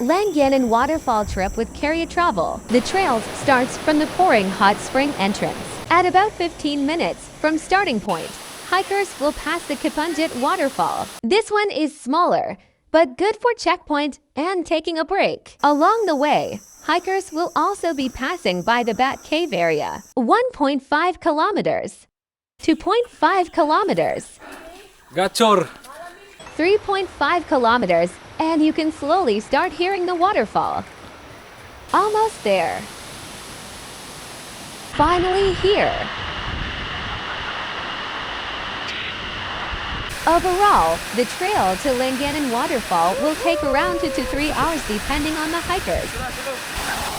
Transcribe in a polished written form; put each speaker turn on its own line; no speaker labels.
Langanan Waterfall trip with Carrier Travel. The trails starts from the pouring hot spring entrance. At about 15 minutes from starting point, hikers will pass the Kapunjit waterfall. This one is smaller, but good for checkpoint and taking a break. Along the way, hikers will also be passing by the Bat Cave area. 1.5 kilometers. 2.5 kilometers.
Gacor.
3.5 kilometers, and you can slowly start hearing the waterfall. Almost there. Finally here. Overall, the trail to Langanan Waterfall will take around 2 to 3 hours depending on the hikers.